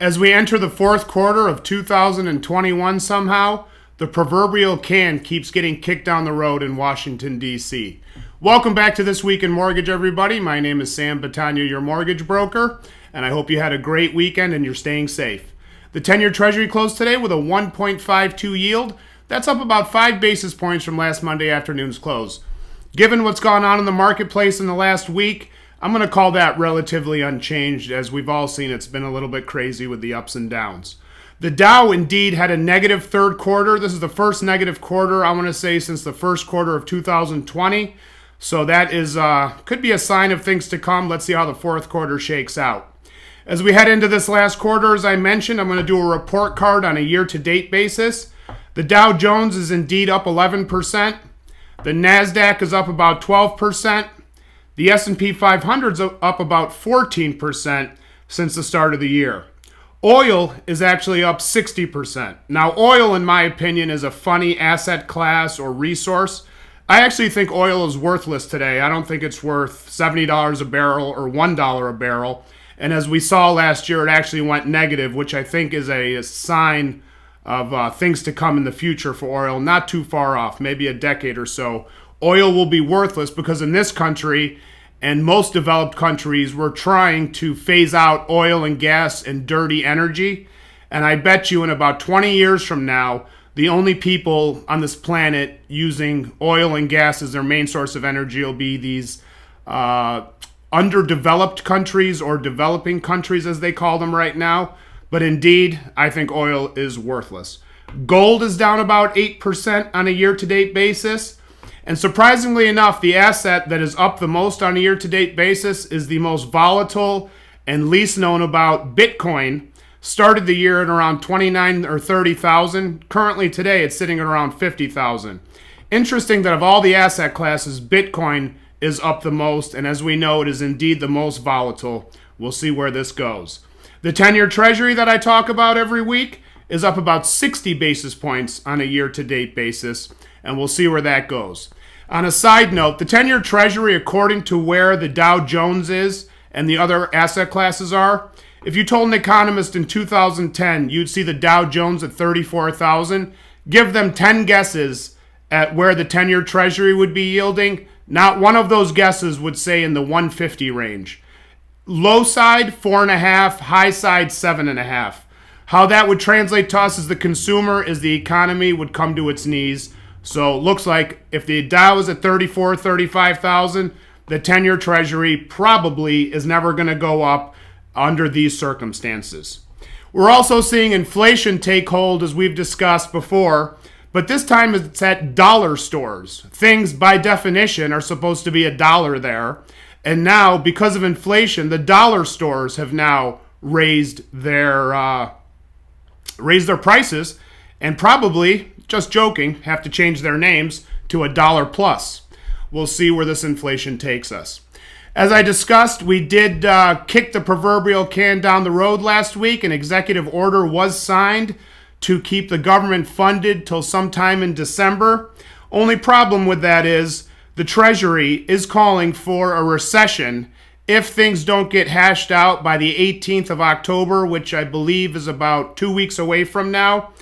As we enter the fourth quarter of 2021 somehow, the proverbial can keeps getting kicked down the road in Washington, D.C. Welcome back to This Week in Mortgage, everybody. My name is Sam Battaglia, your mortgage broker, and I hope you had a great weekend and you're staying safe. The 10-year Treasury closed today with a 1.52 yield. That's up about 5 basis points from last Monday afternoon's close. Given what's gone on in the marketplace in the last week, I'm going to call that relatively unchanged. As we've all seen, it's been a little bit crazy with the ups and downs. The Dow indeed had a negative third quarter. This is the first negative quarter, I want to say, since the first quarter of 2020. So that is could be a sign of things to come. Let's see how the fourth quarter shakes out. As we head into this last quarter, as I mentioned, I'm going to do a report card on a year-to-date basis. The Dow Jones is indeed up 11%. The NASDAQ is up about 12%. The S&P 500 is up about 14% since the start of the year. Oil is actually up 60%. Now, oil, in my opinion, is a funny asset class or resource. I actually think oil is worthless today. I don't think it's worth $70 a barrel or $1 a barrel. And as we saw last year, it actually went negative, which I think is a sign of things to come in the future for oil. Not too far off, maybe a decade or so. Oil will be worthless because in this country and most developed countries, we're trying to phase out oil and gas and dirty energy. And I bet you in about 20 years from now, the only people on this planet using oil and gas as their main source of energy will be these underdeveloped countries or developing countries, as they call them right now. But indeed, I think oil is worthless. Gold is down about 8% on a year-to-date basis. And surprisingly enough, the asset that is up the most on a year-to-date basis is the most volatile and least known about. Bitcoin started the year at around 29 or 30,000. Currently today, it's sitting at around 50,000. Interesting that of all the asset classes, Bitcoin is up the most. And as we know, it is indeed the most volatile. We'll see where this goes. The 10-year Treasury that I talk about every week is up about 60 basis points on a year-to-date basis. And we'll see where that goes. On a side note, the 10-year Treasury, according to where the Dow Jones is and the other asset classes are, if you told an economist in 2010 you'd see the Dow Jones at 34,000, give them 10 guesses at where the 10-year Treasury would be yielding, not one of those guesses would say in the 150 range. Low side, 4.5, high side, 7.5. How that would translate to us as the consumer is the economy would come to its knees. So it looks like if the Dow is at 34, 35,000, the 10-year Treasury probably is never going to go up under these circumstances. We're also seeing inflation take hold, as we've discussed before, but this time it's at dollar stores. Things, by definition, are supposed to be $1 there. And now, because of inflation, the dollar stores have now raised their prices and probably, just joking, have to change their names to $1 plus. We'll see where this inflation takes us. As I discussed, we did kick the proverbial can down the road last week. An executive order was signed to keep the government funded till sometime in December. Only problem with that is the Treasury is calling for a recession if things don't get hashed out by the 18th of October, which I believe is about 2 weeks away from now.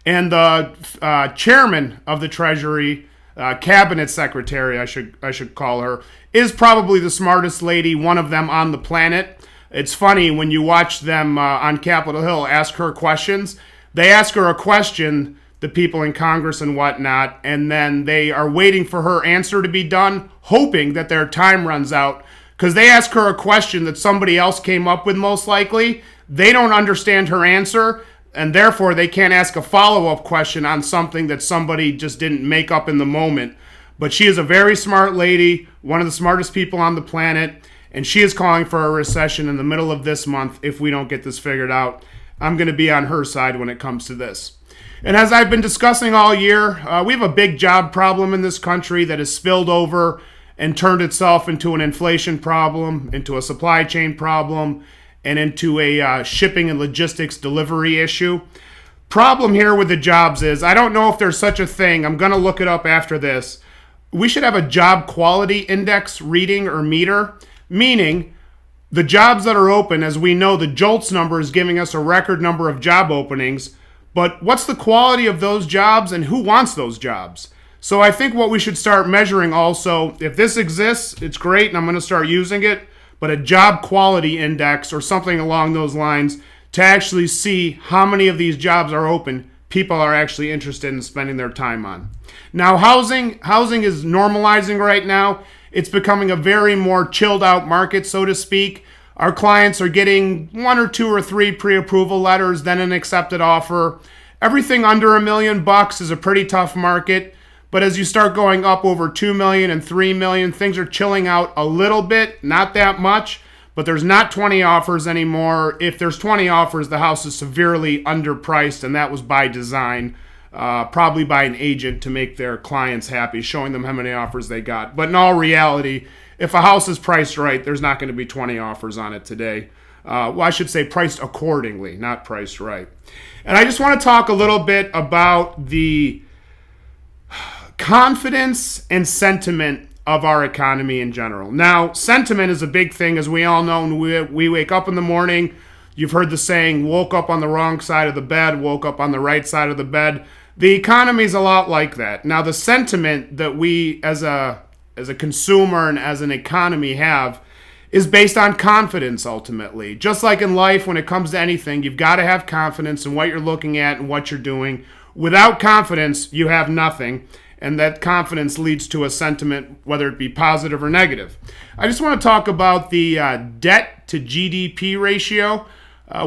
And the chairman of the Treasury, cabinet secretary, I should call her, is probably the smartest lady, one of them on the planet. It's funny when you watch them on Capitol Hill ask her questions. They ask her a question, the people in Congress and whatnot, and then they are waiting for her answer to be done, hoping that their time runs out. Because they ask her a question that somebody else came up with most likely. They don't understand her answer, and therefore they can't ask a follow-up question on something that somebody just didn't make up in the moment. But she is a very smart lady, one of the smartest people on the planet, and she is calling for a recession in the middle of this month if we don't get this figured out. I'm going to be on her side when it comes to this. And as I've been discussing all year, we have a big job problem in this country that has spilled over and turned itself into an inflation problem, into a supply chain problem, and into a shipping and logistics delivery issue. Problem here with the jobs is, I don't know if there's such a thing. I'm going to look it up after this. We should have a job quality index reading or meter, meaning The jobs that are open, as we know, the JOLTS number is giving us a record number of job openings. But what's the quality of those jobs and who wants those jobs? So I think what we should start measuring also, if this exists, it's great and I'm going to start using it, but a job quality index or something along those lines to actually see how many of these jobs are open, people are actually interested in spending their time on. Now, housing is normalizing right now. It's becoming a very more chilled out market, so to speak. Our clients are getting 1 or 2 or 3 pre-approval letters, then an accepted offer. Everything under $1 million is a pretty tough market. But as you start going up over 2 million and 3 million, things are chilling out a little bit, not that much, but there's not 20 offers anymore. If there's 20 offers, the house is severely underpriced, and that was by design, probably by an agent to make their clients happy, showing them how many offers they got. But in all reality, if a house is priced right, there's not going to be 20 offers on it today. Well, I should say priced accordingly, not priced right. And I just want to talk a little bit about the confidence and sentiment of our economy in general. Now, sentiment is a big thing, as we all know. We wake up in the morning. You've heard the saying, woke up on the wrong side of the bed, woke up on the right side of the bed. The economy is a lot like that. Now, the sentiment that we as a consumer and as an economy have is based on confidence ultimately. Just like in life, when it comes to anything, you've got to have confidence in what you're looking at and what you're doing. Without confidence, you have nothing. And that confidence leads to a sentiment, whether it be positive or negative. I just want to talk about the debt to GDP ratio.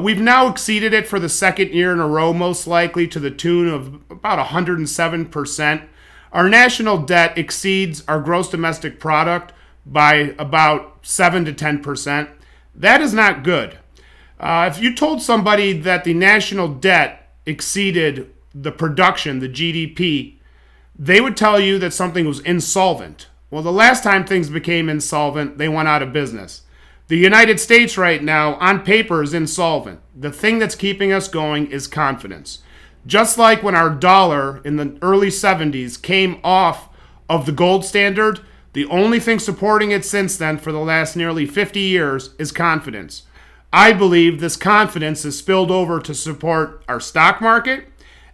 We've now exceeded it for the second year in a row, most likely to the tune of about 107%. Our national debt exceeds our gross domestic product by about 7 to 10%. That is not good. If you told somebody that the national debt exceeded the production, the GDP, they would tell you that something was insolvent. Well, the last time things became insolvent, they went out of business. The United States right now, on paper, is insolvent. The thing that's keeping us going is confidence. Just like when our dollar in the early 70s came off of the gold standard, the only thing supporting it since then for the last nearly 50 years is confidence. I believe this confidence has spilled over to support our stock market,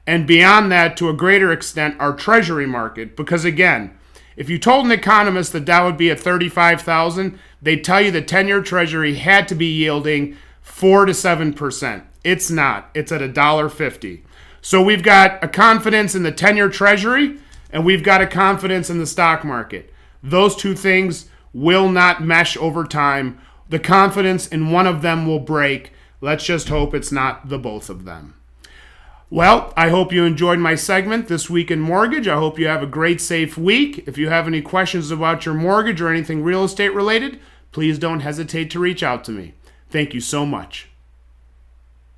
and beyond that, to a greater extent, our treasury market. Because again, if you told an economist that that would be at 35,000, they'd tell you the 10-year treasury had to be yielding 4 to 7%. It's not. It's at $1.50. So we've got a confidence in the 10-year treasury, and we've got a confidence in the stock market. Those two things will not mesh over time. The confidence in one of them will break. Let's just hope it's not the both of them. Well, I hope you enjoyed my segment this week in mortgage. I hope you have a great, safe week. If you have any questions about your mortgage or anything real estate related, please don't hesitate to reach out to me. Thank you so much.